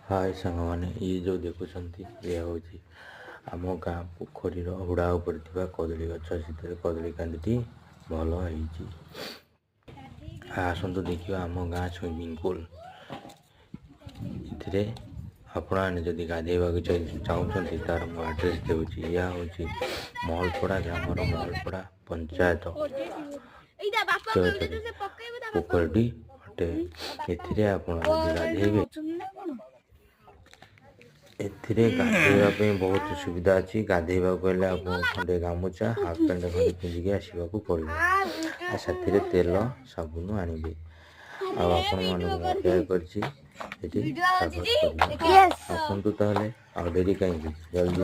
हाय सांगमाने ये जो देखुंत ये हूँ आम गाँ पोखरी हुड़ा उपर कदली गछ से कदली कांदी भल आसतु देखा आम गाँ स्विमिंग पूल ये आपण मैंने गाधेवा चाहते तार मु आड्रेस दूसरी यह हूँ महलपड़ा ग्रामर महलपड़ा पंचायत पोखरी अटे आप गाधेबे गाधेवाई बहुत सुविधा अच्छी गाधेवा गले आप खंडे गामुचा हाफ पैंट खंडे पिंधिकी आसवाक पड़ो साथी तेल साबुन आनबे आसतु ताले आ डेरी कहीं जल्दी